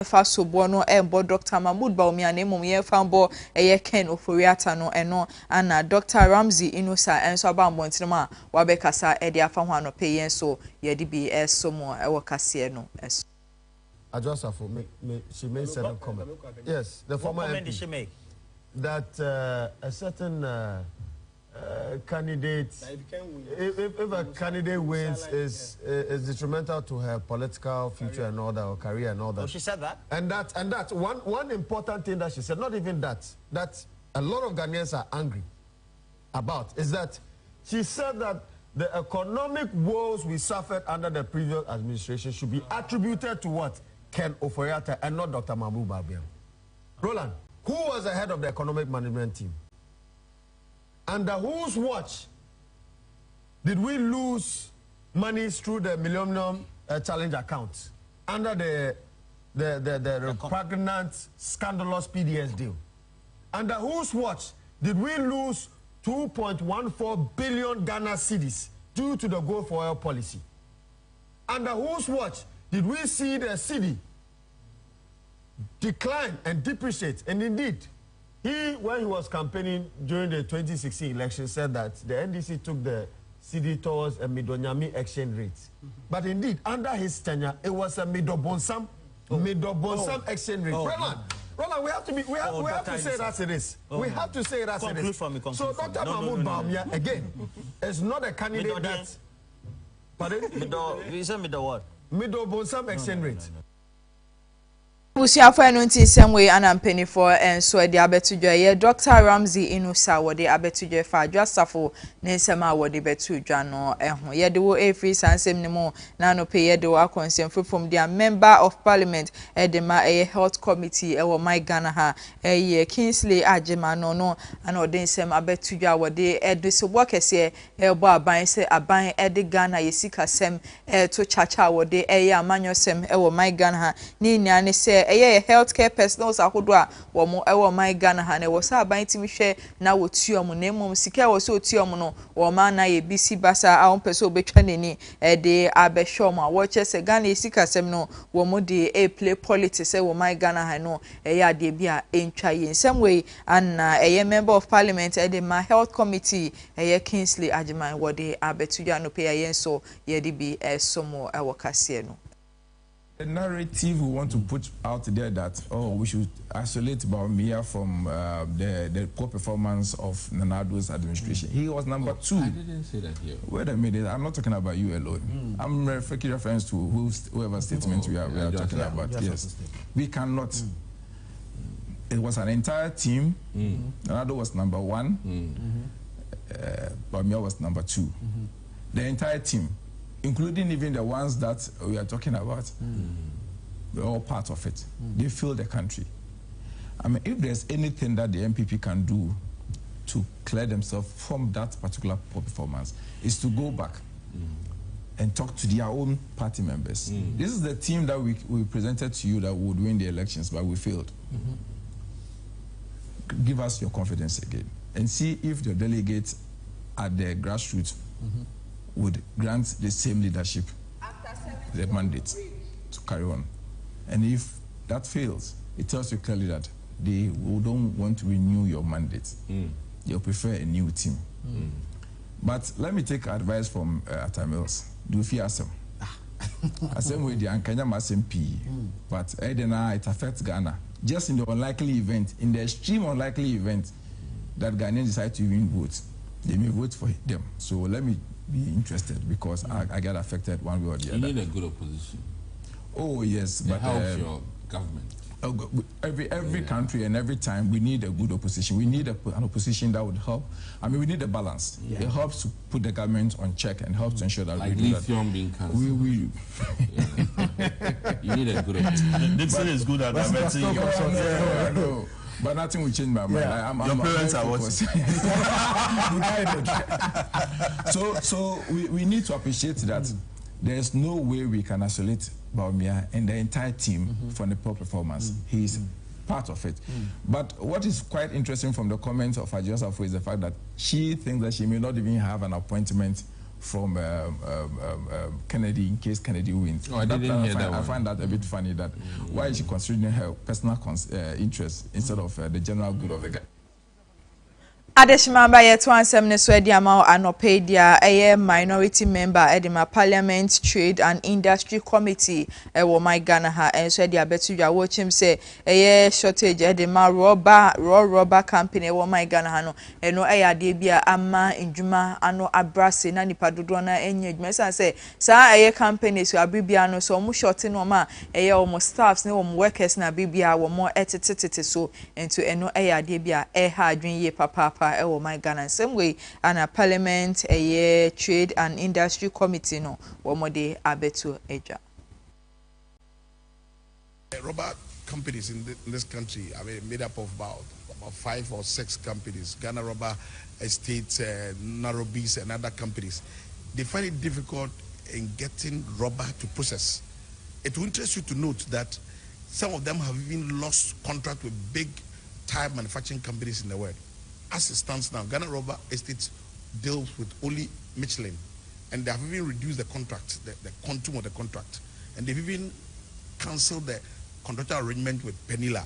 Faso bono embo Dr. Mahmood Bawumia ne mum ye fambo eye Ken Ofori-Atta no eno ana Dr. Ramsey Inusa enso aba mbontinema wabekasa e de afa ho anope yen so ye de bi esomo e wo kase no eso. Ajosafo, she made certain comment. Yes, the former comment MP, did she make? That a certain candidate, if a candidate wins, is detrimental to her political future and all that, or career and all that. Oh, she said that? And that one important thing that she said, not even that a lot of Ghanaians are angry about, is that she said that the economic woes we suffered under the previous administration should be attributed to what? Ken Ofori-Atta and not Dr. Mahmood Bawumia. Roland, who was the head of the economic management team? Under whose watch did we lose money through the Millennium Challenge account? Under the repugnant, scandalous PDS deal. Under whose watch did we lose 2.14 billion Ghana cedis due to the Go for Oil policy? Under whose watch did we see the cedi decline and depreciate? And indeed, when he was campaigning during the 2016 election, said that the NDC took the cedi towards a Midonyami exchange rate. But indeed, under his tenure, it was a Midobonsam exchange rate. Roland, we have to say it as it is. We have to say it as it is. So Dr. Mahmood Bawumia, again, is not a candidate that... Pardon? You said middle what? Midobonsam exchange rate. Busiafo eno nti semwe anampeni for enso de abetudwa ye Dr. Ramsey Inusa wo de abetudwa fa adwasafo ne nsema wo de betudwa no ehun ye de wo efri sansem ne mo na no pe ye de wo akonsem from their member of parliament de ma health committee e wo my Ghana ha ye Kingsley Agyeman no ana ode nsem abetudwa wo de de so bokese e bo aban se aban de Ghana ye sikasem to chacha wo de ye amanyosem e wo my Ghana ha ni nya ne se healthcare personals ahodo a wo mo ewo my Ghana ha na wo sa ban timi hwe na wo tuom na emom sika wo so tuom no wo ma na ye bisi basa a won pese obetwa neni de abehwom a wo chese Ghana sika sem no wo mo de play politics e wo my Ghana ha no ya de bia entwa ye nsem we ana member of parliament de ma health committee Kingsley Agyeman wo de abetudwa no pe ye so ye de bi somo e wo kase no. The narrative we want to put out there that, we should isolate Bawumia from the poor performance of Nana Ado's administration. He was number 2. I didn't say that here. Wait a minute, I'm not talking about you alone. I'm making reference to whoever statement we are talking about. Yes. We cannot. It was an entire team. Nana Ado was number 1. Bawumia was number 2. The entire team, including even the ones that we are talking about, they're all part of it. They fill the country. I mean, if there's anything that the MPP can do to clear themselves from that particular poor performance, is to go back and talk to their own party members. This is the team that we presented to you that would win the elections, but we failed. Give us your confidence again and see if the delegates at the grassroots would grant the same leadership the mandate to carry on. And if that fails, it tells you clearly that they don't want to renew your mandate. They'll prefer a new team. But let me take advice from Atta Mills. Do fear some. Same way the Ankanya SMP, but it affects Ghana. Just in the unlikely event, in the extreme unlikely event that Ghanaians decide to even vote, they may vote for them. So let me be interested, because I get affected one way or the other. You need a good opposition. Oh yes, but helps your government. Every country and every time we need a good opposition. We need an opposition that would help. I mean, we need a balance. It helps to put the government on check and helps to ensure that like we do lithium being cancelled. You need a good opposition. Dixon is good at diverting your but nothing will change my mind. Your parents are watching. So we need to appreciate that there's no way we can isolate Bawumia and the entire team from the poor performance. He's part of it. But what is quite interesting from the comments of Ajosafo is the fact that she thinks that she may not even have an appointment from Kennedy in case Kennedy wins. Oh, I didn't hear that one. I find that a bit funny that why is she considering her personal interest instead of the general good of the guy? Adeshimamba yetu ansem ne so edi ama anopedia eye minority member edima Parliament Trade and Industry Committee wo my Ghana ha enso edi abetudwa wo chim say eye shortage edima rubber company wo my Ghana ha no eno eye ade bia ama ndwuma ano abrase na nipa dodo na enye dwuma say sa eye company so abibia no so omo short no ma eye omo staffs ne omo workers na bibia wo mo etetetete so ento eno eye ade bia ha adwen ye papa ewo my Ghana same way and a Parliament a Trade and Industry Committee no womode abetu eja. Rubber companies in this country are made up of about 5 or 6 companies. Ghana Rubber Estates, Narobis and other companies. They find it difficult in getting rubber to process. It will interest you to note that some of them have even lost contract with big tire manufacturing companies in the world. As it stands now, Ghana Rubber Estates deals with only Michelin, and they have even reduced the contract, the quantum of the contract, and they've even cancelled the contractual arrangement with Penile,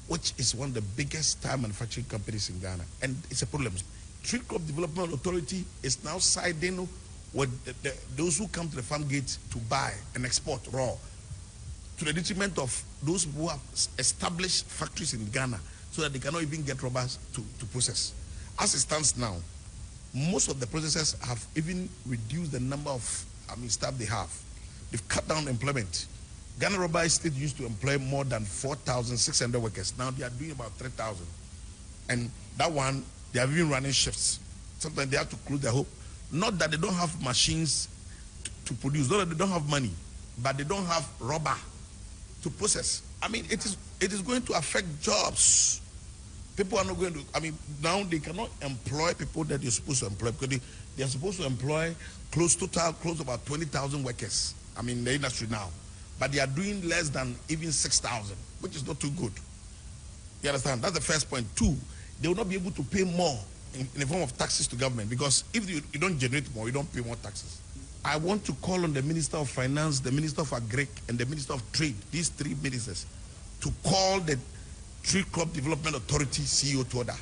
which is one of the biggest tire manufacturing companies in Ghana, and it's a problem. Tree Crop Development Authority is now siding with those who come to the farm gate to buy and export raw, to the detriment of those who have established factories in Ghana, so that they cannot even get rubbers to process. As it stands now, most of the processors have even reduced the number of staff they have. They've cut down employment. Ghana Rubber Estate used to employ more than 4,600 workers. Now they are doing about 3,000. And that one, they are even running shifts. Sometimes they have to close their home. Not that they don't have machines to produce, not that they don't have money, but they don't have rubber to process. I mean, it is going to affect jobs. People are not going to, now they cannot employ people that you're supposed to employ, because they are supposed to employ close to about 20,000 workers, in the industry now. But they are doing less than even 6,000, which is not too good. You understand? That's the first point. 2, they will not be able to pay more in the form of taxes to government, because if you don't generate more, you don't pay more taxes. I want to call on the Minister of Finance, the Minister of Agric, and the Minister of Trade, these 3 ministers, to call the Tree Crop Development Authority CEO to order.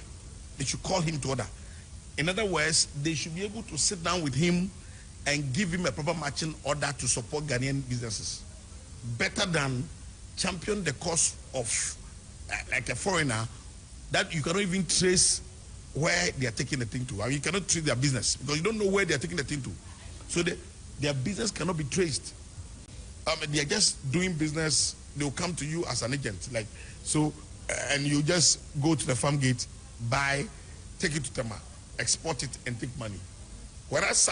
They should call him to order. In other words, they should be able to sit down with him and give him a proper matching order to support Ghanaian businesses. Better than champion the cause of like a foreigner that you cannot even trace where they are taking the thing to. You cannot trace their business because you don't know where they are taking the thing to. So their business cannot be traced. They are just doing business. They will come to you as an agent, and you just go to the farm gate, buy, take it to Tema, export it, and take money. Whereas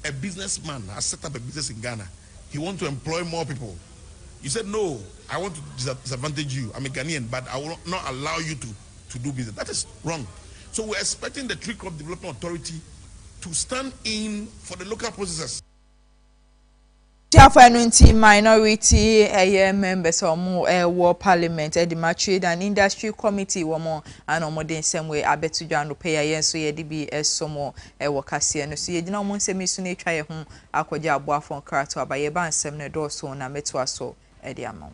a businessman has set up a business in Ghana, he wants to employ more people. You said, no, I want to disadvantage you. I'm a Ghanaian, but I will not allow you to do business. That is wrong. So we're expecting the Tree Crop Development Authority to stand in for the local processors. Minority members of war Parliament the Trade and Industry Committee womo and omodin same way abetuja no pay yen so ye bi esomo wakase no so ye gina mo nsem isu na etwa ye ho akogya aboafo krato abaye ba nsem ne do so na meto aso edi amon.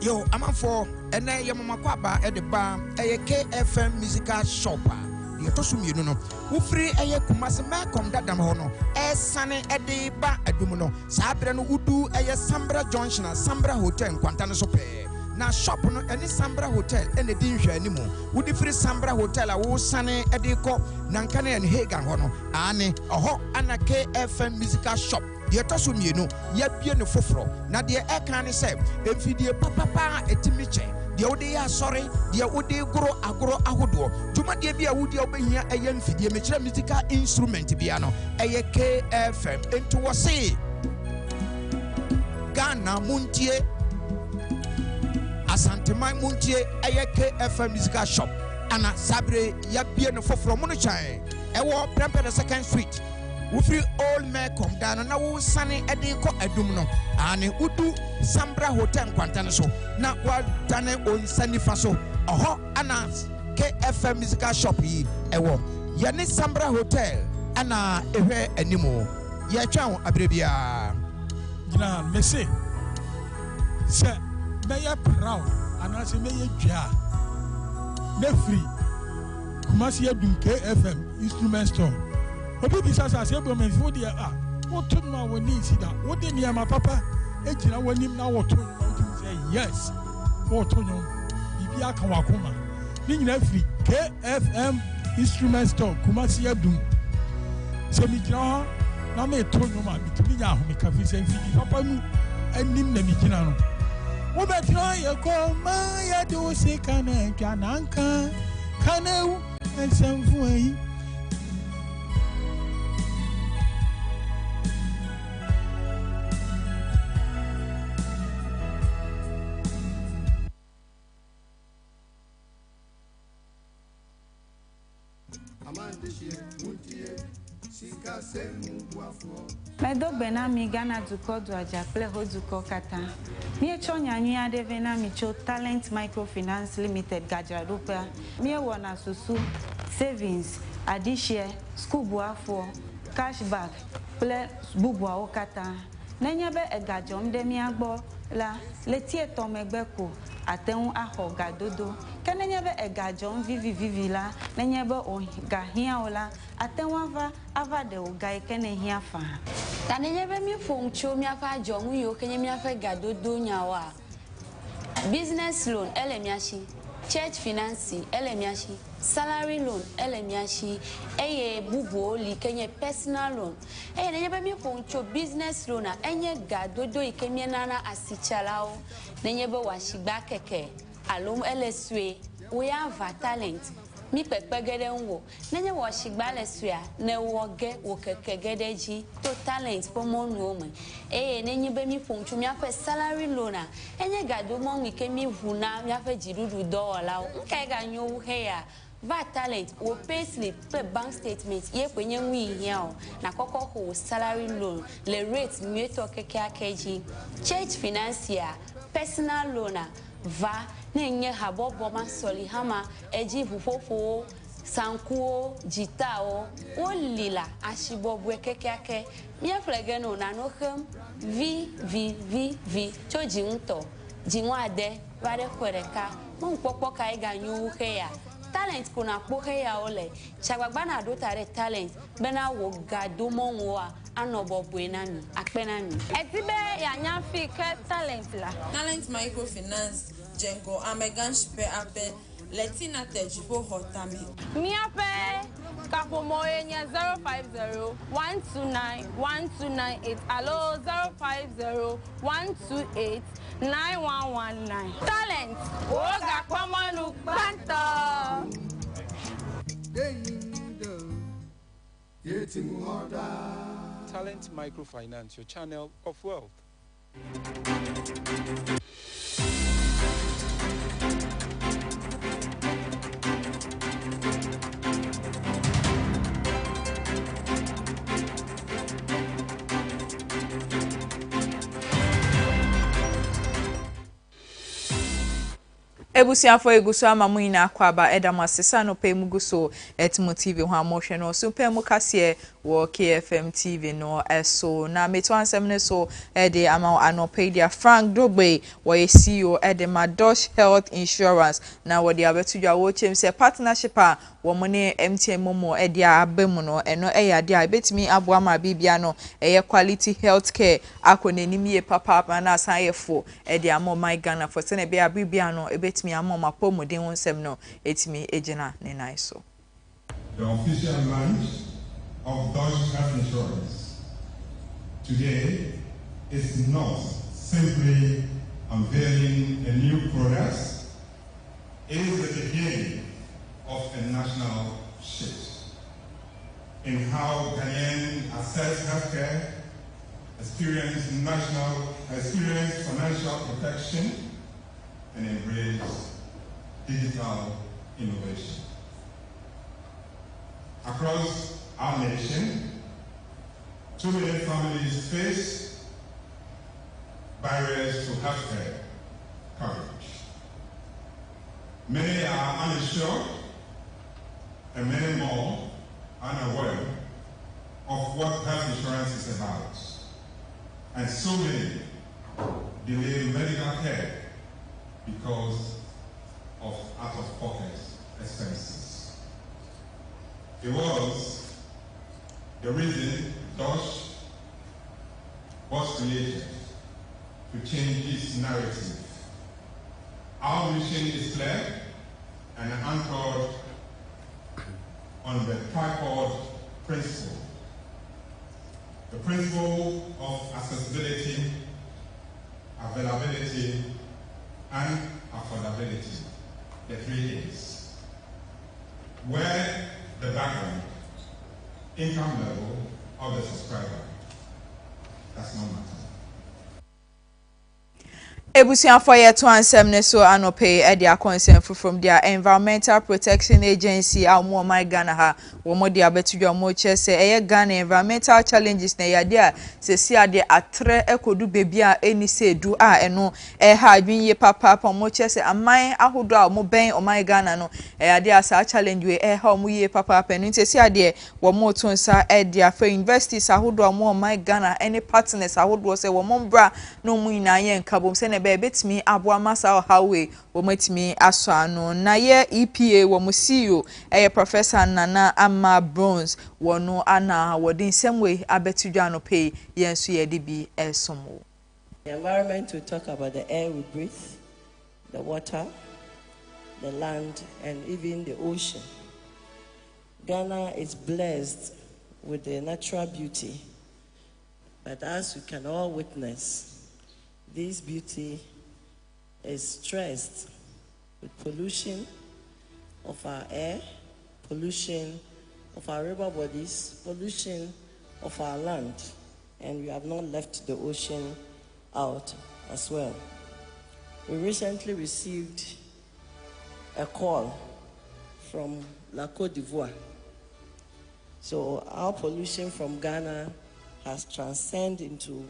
Yo, I'm for and I am Makwaba at the bar, a KFM musical shopper. The Tosum, you know, who free a Kumasa Macom that Damono, a sunny at the bar at Dumuno, Sabran Udu, a Sambra Junction, a Sambra Hotel, Quantana Sope. Now, shop on any Sambra Hotel and the Dinja anymore. Would the free Sambra Hotel, a wool sunny at the co, Nankane and Hagan Hono, Annie, a hot and a KFM musical shop. The Tosum, you know, yet be no fofro. Now, the air can say, if the papa a timiche, the Odea sorry, the Ode grow agro ahudo. Juma de be a woody open here a young fiddy musical instrument piano, a KFM into a say Ghana Muntie Asante Mai Muntie, a KFM musical shop. ana sabre yabie no foforo mo no chan ewo prempe the second street wofri old Mekom down na wo sane ede ko adum no ane udu Sambra Hotel kwantane so na wa dane on sani fa so oho ana KFM musical shop yi ewo yene Sambra Hotel ana ehwe animo ye twa abrebia gina mese se meye proud ana se meye dwa na free Kumasi adum KFM instrument store obi bisa sa se bom enfu de what to no woni si da what de niam papa ejina wonim na what to no say yes what to no bibi aka wakoma ni nyina free KFM instrument store Kumasi adum se mi gina na me to no ma bitimi nya ho me ka fi se fi papa mu anim na mi gina no wo be tro ye ko ma ya do se kana twananka kana ensemfu ayi Medo benami Ghana duko do ajaple ho duko kata. Mi echo nyanyi adeve na mi cho Talent Microfinance Limited Gajarupa. Mi wona susu savings, adishare, school buafo, cashback, ple bubwa okata. Nenyebe egajom de mi agbo la letie tomegbeko ateun aho gadodo. Kenenyebe egajom vivi la nenyebe o gahia ola ateun ava de ogai kene hia fa. Tanenyebe mi foncho mi afa jomu yo kenye mi afa gadodo nyawa. Business loan elemiashi, church finance elemiashi, salary loan elemiashi, eye bubu oli kenye personal loan. Nenyebe mi foncho business loan enye gadodo ikemie nana asichalao. Nenyebe washigba keke alum eleswe we have talent. Mi pepe gede nwo nenye wo shigba lesua ne woge wo keke gede ji to talent for mo nu omo nenye be mi fonchu mi afa salary loan enye gado mo mi ke mi huna mi afa jirudu dollar nke ga nyu he ya va talent wo pay slip pe bank statement ye kwenye nwi hia o na kokko ho salary loan le rate mi to keke akeji church financier personal loan va nenye habobo masoli hama eji fufofo sankuo jitao olila ashibobwe kekeake mia flegeno na nohem v choji nto jinwade vare kwereka mon popo kai ganyu heya talent kuna po heya ole chagbagba na do tare talent bena wo gado monwa anobobwe nami akpenami etibe ya nyafi ke talent la Talent Microfinance Jengo Amegan Shipe Ape Letina Tejipo Hotami. Miape Kapomoye 050-129-1298. Allo 050-128-9119. Talent Oga Kwamanu Banta. Talent Microfinance, your channel of wealth. Ebusiafo eguso amamu ina akwaba edamasesa no pe muguso etmo TV ho amoshe no so pe mu kase wo KFM TV no eso na meto ansem ne so ede ama anopedia Frank Dogbe wo CEO ede Madosh Health Insurance na wo de abetudwa wo chem se partnership a wo mo ne MTN momo ede abemu no eno eyade a betimi aboa ma bibia no eye quality healthcare akonenim ye papa na asayefo ede amo my Ghana for se ne be abibia no ebetimi amo mapomuden wonsem no etimi ejina ne nai so. The official launch of Dutch Health Insurance today is not simply unveiling a new product, it is the beginning of a national shift in how Ghanaians access healthcare, experience financial protection, and embrace digital innovation. Across our nation, 2 million families face barriers to healthcare coverage. Many are uninsured, and many more unaware of what health insurance is about. And so many delay medical care because of out-of-pocket expenses. It was the reason DOSH was created to change this narrative. Our mission is clear and anchored on the tripod principle. The principle of accessibility, availability, and affordability, the 3 A's. Where the background, income level of the subscriber does not matter. Ebusiafo yeto ansem ne so anope e dia concern from their Environmental Protection Agency amu my Ghana ha wo mo dia betudwa mo chese eye Ghana environmental challenges na yade a sesi ade atre ekodu bebi a eni se du a eno ha adwinye papa mo chese aman ahodo a mo ben o my Ghana no yade a sa challenge we ha mo ye papa no sesi ade wo mo to nsa e dia for universities ahodo mo my Ghana any partners ahodo se wo mo bra no mu ina ye nkabom se ne betimi aboa masa hawe wo matimi aso ano na ye EPA wo mo CEO Professor Nana Ama Bronze wono ana wodin semwe abetudwa no pay yenso ye de bi esomo. The environment, we talk about the air we breathe, the water, the land, and even the ocean. Ghana is blessed with the natural beauty, but as we can all witness, this beauty is stressed with pollution of our air, pollution of our river bodies, pollution of our land, and we have not left the ocean out as well. We recently received a call from La Côte d'Ivoire. So our pollution from Ghana has transcended into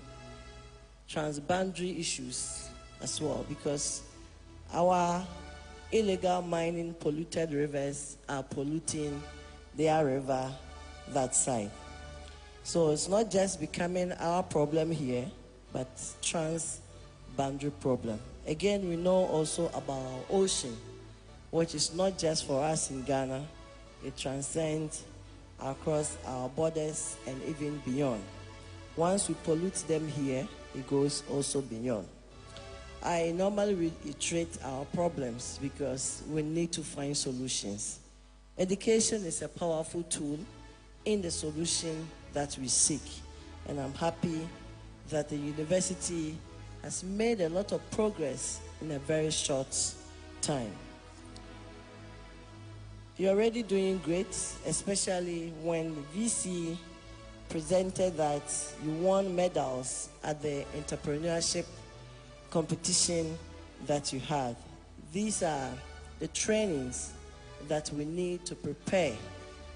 transboundary issues as well, because our illegal mining polluted rivers are polluting their river that side. So it's not just becoming our problem here, but transboundary problem. Again, we know also about our ocean, which is not just for us in Ghana, it transcends across our borders and even beyond. Once we pollute them here, it goes also beyond. I normally reiterate our problems because we need to find solutions. Education is a powerful tool in the solution that we seek, and I'm happy that the university has made a lot of progress in a very short time. You're already doing great, especially when VC presented that you won medals at the entrepreneurship competition that you had. These are the trainings that we need to prepare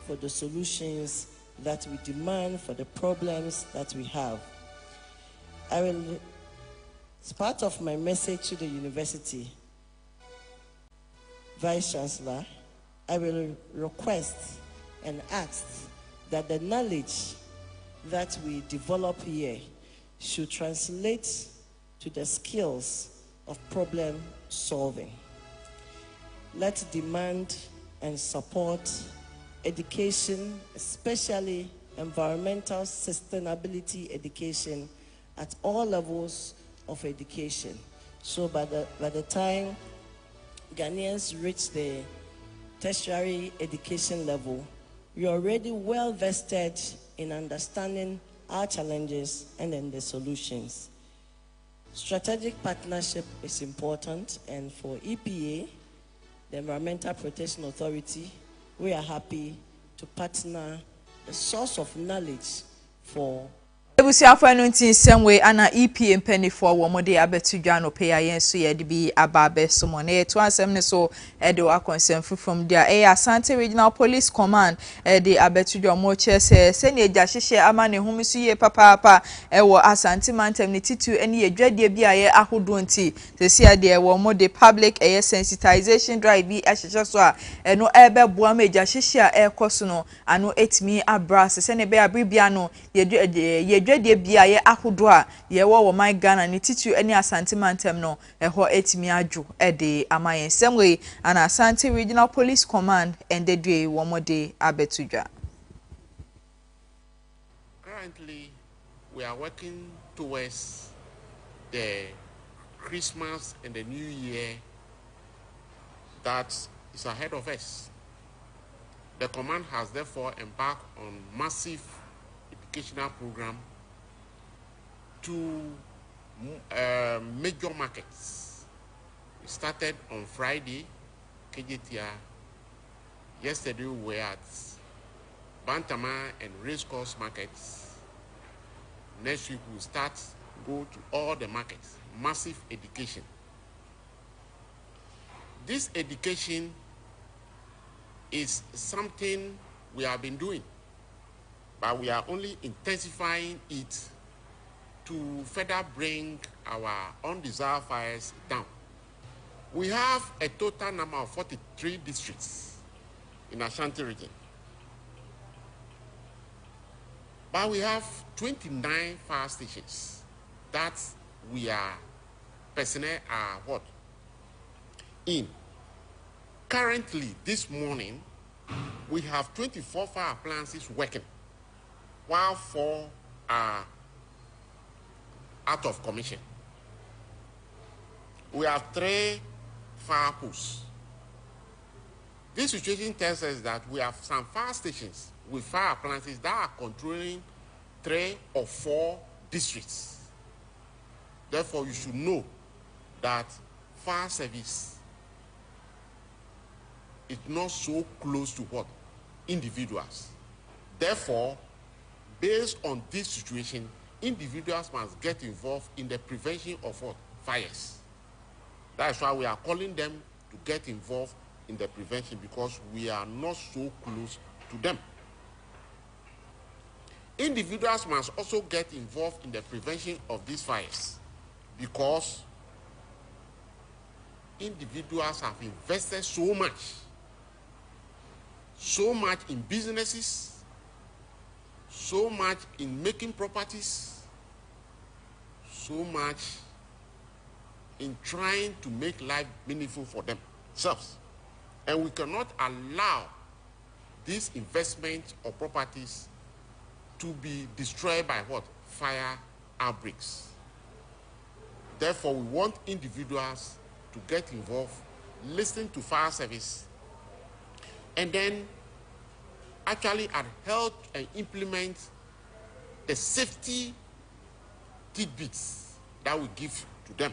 for the solutions that we demand for the problems that we have. As part of my message to the university, Vice Chancellor, I will request and ask that the knowledge that we develop here should translate to the skills of problem solving. Let's demand and support education, especially environmental sustainability education at all levels of education. So by the time Ghanaians reach the tertiary education level, we are already well vested in understanding our challenges and then the solutions. Strategic partnership is important, and for EPA, the Environmental Protection Authority, we are happy to partner the source of knowledge for Ebusiafo no ntin semwe ana EP mpanifo wo mode abetudwa no pay ayen so ye de bi ababe somo na to asem ne so e de akonsem from there Asante Regional Police Command de abetudwa mo chese se ne eja hihye ama ne hum so ye papa e wo Asante Mantem ne titu ene edwadie bi aye ahodo nti se sia de wo mode public sensitization drive bi ahihye so a eno ebe boa ma eja hihye a ekoso no ano etimi abras se ne be abribia no ye dwade bia ye ahodo a ye wo my Ghana ne titu ene Asante Mantem no eho etimi adwo de amayen semwe ana Asante Regional Police Command endedwe wo mode abetudwa. Currently we are working towards the Christmas and the New Year that is ahead of us. The command has therefore embarked on massive educational program to major markets. We started on Friday, KJTR. Yesterday we were at Bantama and Racecourse markets. Next week we'll go to all the markets. Massive education. This education is something we have been doing, but we are only intensifying it to further bring our undesired fires down. We have a total number of 43 districts in Ashanti region, but we have 29 fire stations that we are personnel are in. Currently, this morning, we have 24 fire appliances working, while 4 are out of commission. We have 3 fire posts. This situation tells us that we have some fire stations with fire appliances that are controlling 3 or 4 districts. Therefore, you should know that fire service is not so close to individuals. Therefore, based on this situation, individuals must get involved in the prevention of fires. That's why we are calling them to get involved in the prevention, because we are not so close to them. Individuals must also get involved in the prevention of these fires, because individuals have invested so much in businesses, so much in making properties, so much in trying to make life meaningful for themselves. And we cannot allow this investment of properties to be destroyed by fire outbreaks. Therefore, we want individuals to get involved, listen to fire service, and then actually help and implement the safety tidbits that we give to them.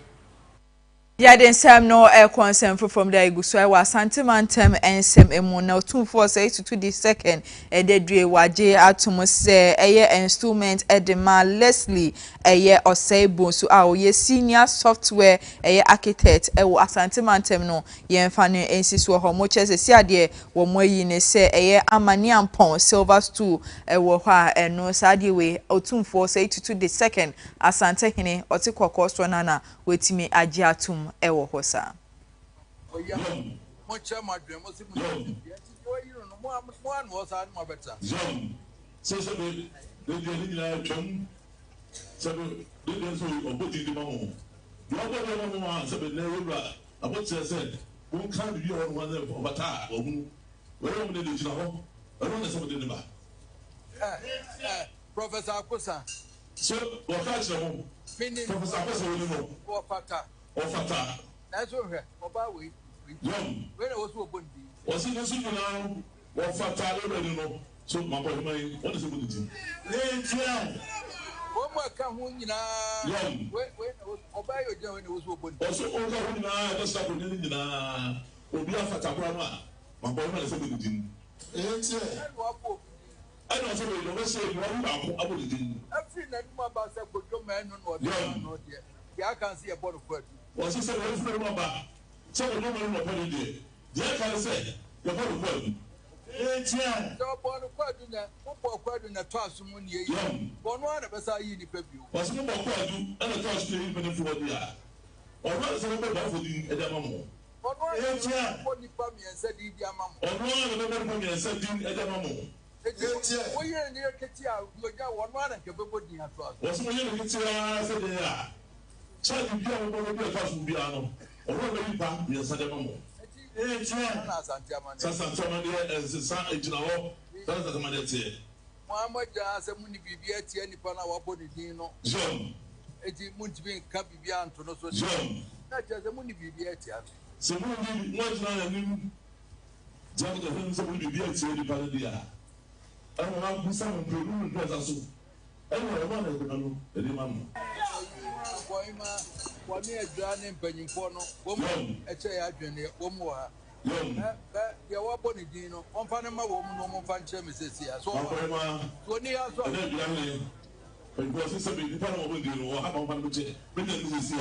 Yaden Sam no concern from the Iguswa was Asante Mantem and Sam Emuna 248 to the second de dwe waje atomo se eye instrument edema Leslie eye Oseibo so ye senior software eye architect wo Asante Mantem no ye mfa ne ensiso ho mo chese si ade wo mo yi ne se eye Amani Ampon silver stool wo ha eno sade we 248 to the second Asante hene otikoko so nana wetimi age atom ewo hosa Professor Akosa. So, what catch them? Professor Akosa, Ofata. That's okay. Obawi. When I was open. Was it also now? Ofata already know. So, my boy, what is it to do? One more come when you know. When Obayo when it was open. Also, over now, that's happening in Obia Fatabrama. My boy, what is it to do? I don't say we don't say you want to about the thing. Every night, my boss said, "Go to man or no, dear." Yeah, I can see a bottle of was he said, "Every friend of mine, so we don't know what he did." The other can say, "The bottle of word." So, born a quadrina, football quadrina, toss someone ye. Born one of us are in the preview. Was no more quadru and a toss to him for the year. Or rather, some of the for the Edamamo. On one of the family and said, "Idiamam." On one of the family and said, "Edamamo." We are near Katia, we got one and Kabudi at us. Was no yin said they are. Child, you don't want to be a person piano. Or rather, you can't be a Sadamamo. Sansamania as the son of General, that's the Manette. Mamma Jas and Muni Bibiati and Pana Wapodi Dino. John. It is Munchbin Capibian to no so. John. Not just a Muni Bibiati. So, what's not a new John the Hens of Bibiati in the Paladia. I don't have some improvement presence. I don't want to know the demand. One year drowning penny for no woman, a chair, one more. You are Bonnie Dino, one Panama woman, no more puncher, Mrs. Sia. So, 20 years old. But was this a big Panama with you or how about the Mrs. Sia?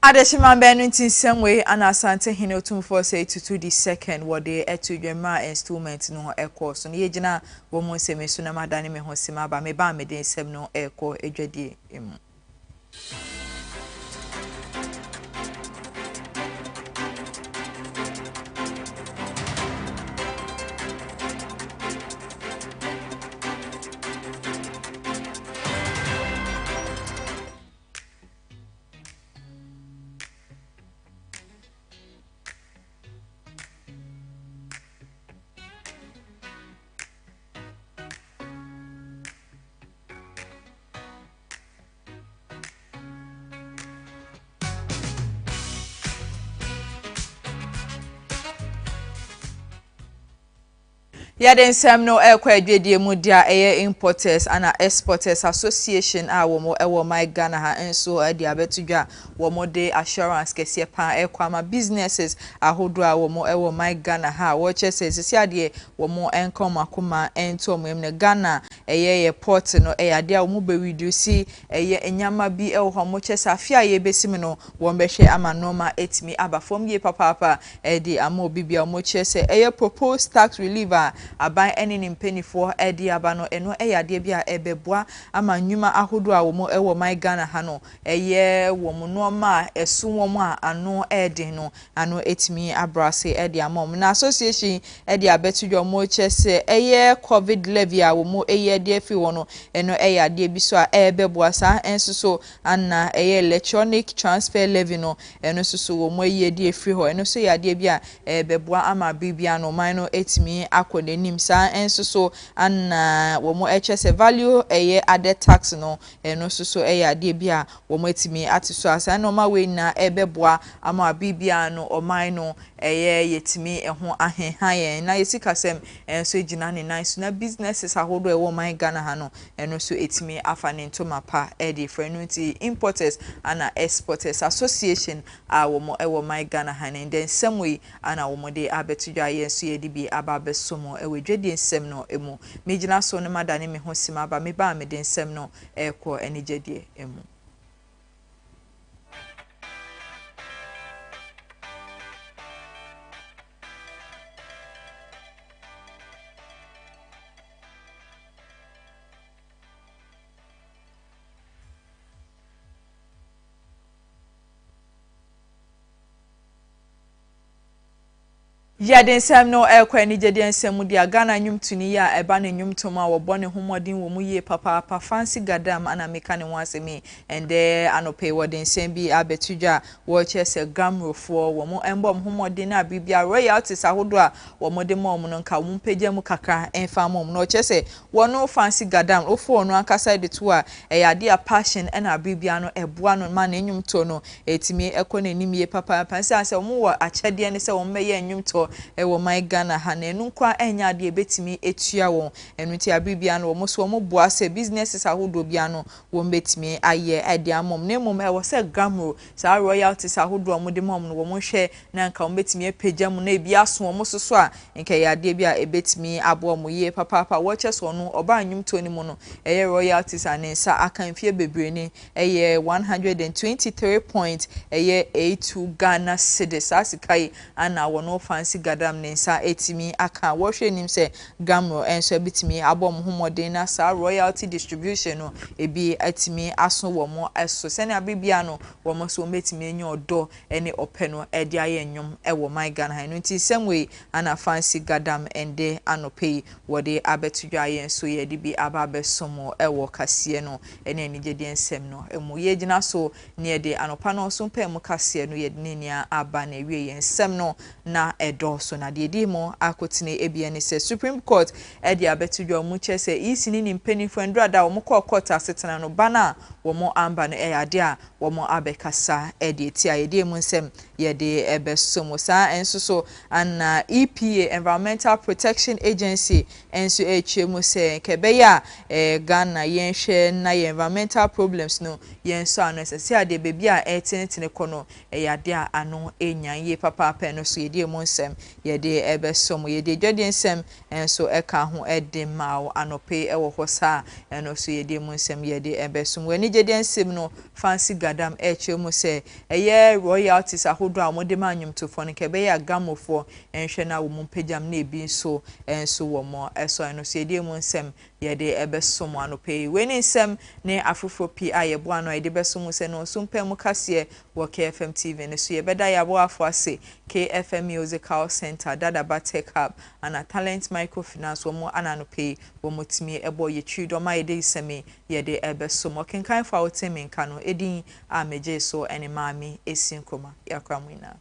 Adeshima Benutin same way and Asante Hino Tum for say to the second what they etu dwema instrument no ekọ so ne yegina wo mo nseme so na madane me ho sima ba me ba me den sem no ekọ edwadie emu. Yaden sem no ekwa adwedie mu dia eye importers and exporters association a wo mo ewo my Ghana ha enso ade abetudwa wo mo de assurance kese pa ekwa ma businesses ahodo a wo mo ewo my Ghana ha wo chese sisi ade wo mo enkom akoma ento mo emne Ghana eye port no ade a wo mo be reduce eye enyama bi ewo ho mo chese afia ye besim no wo mbehwe ama normal etimi abafom ye papa ade ama obibia wo mo chese eye proposed tax reliever aban eni ni mpenifo edi abano eno eyade bia ebeboa ama nwuma ahodo a wo mo ewo my Ghana ha no eye wo mo no ma esu wo mo a ano edin no ano etimi abrase edi amom na association edi abetudwo mo chese eye covid levy a wo mo eye de afi wo no eno eyade bi so a ebeboa sa ensuso anna eye electronic transfer levy no eno suso wo mo eye de afi ho eno so yade bia ebeboa ama bibia no man no etimi akode nimsa ensuso anna wo mo hs value eye added tax no eno suso eye ade bia wo mo etimi atiso asa no ma we na ebeboa ama bibia no oman no eye yetimi eho ahenhan na yesikasem enso ejina ne nice na businesses ahodo e wo man Ghana ha no eno so etimi afa ne ntoma pa ede frenuti importers and exporters association a wo mo e wo man Ghana ha ne den semwe ana wo mo de abetudwa yenso ye de bi ababesomo e we dwede nsem no emu mejina so ne madane me ho sima ba me ba me de nsem no ekọ enigedie emu. Yadin Sam no Elqua Jadian Samudia Ghana Nyumtuni ya Ebani Nyumtoma or Bonnie Humodin Womuye Papa Fancy Gadam and American once me and there anope wadin Sembi Abetuja watches a gamro for Womo Embom Humodina Bibia royalties Ahudra or Modemom Nonka Wumpeja Mukaka and Famom no chese one no fancy Gadam or for no Ankasa de Tua a dear passion and a Bibiano a buano man in Yumtono etime Ekone Nimie Papa Pansa se Moa a Chadian se Omeye Nyumto ewo my Ghana ha na enu kwa enya de betimi etua won enu ti abibia no mo so mo boa se businesses ahodo bia no wo betimi aye ade amom na mom ewo se gamro sa royalties ahodo mo de mom no wo mo hwe na nka wo betimi apagya mu na ebi aso mo soso a nka ya de bia ebetimi abo mo ye papa wo che so no oba anyum to ni mu no eye royalties anensa akanfie bebre ni eye 123.82 Ghana cedis asikai ana wo no fancy Gadam Nensa etimi aka wohwe nim se gamro enso bitimi abom homoden na sa royalty distribution no ebi etimi aso wo mo eso se na bibia no wo mo so metimi enye odo ene openo ede aye nwom ewo my Ghana ha no nti semwe ana fancy Gadam ende anope wode abetudwa ye so ye de bi ababesomo ewo kase no ene enigede ensem no emu ye gina so ne de anopa no so mpem kase no ye de nia aba na ewie ye ensem no na edo so na de mo akotine ebiane se Supreme Court e de abetudwa mu chese isini ni mpenifo ndrada wo mko court asetena no bana wo mo amba no e ade a wo mo abekasa e de ti a de mu nsem ye de ebesomo sa enso so ana EPA Environmental Protection Agency enso echemu se kebeya Ghana yenhwe na ye environmental problems no yenso anesese ade bebi a etenetene kono e ade a ano enyan ye papa no so ye de mu nsem ye de ebesomo ye de dwade nsem enso eka ho ede mawo anope ewo hosa eno so ye de mu nsem ye de ebesomo ani gede nsem no fancy Gadam echemu se eye royalties ahodo a mode manyum to fo ne kebe ya gamofo enhwe na wo mu pejam na ebi so enso wo mo eso eno so ye de mu nsem ye de ebesomo anope weni nsem ne afofo pi aye bo ano ye de besomo se no so mpem kase wo KFM TV ne so ye beda ya bo afo ase KFM Musical Center Dada Tech Hub and a Talent Microfinance womo ananope womo timi ebo ye twido ma ye de isemi ye de ebesomo kenkan fa otemi nka no edin a meje so ene maami esinkoma yakramwina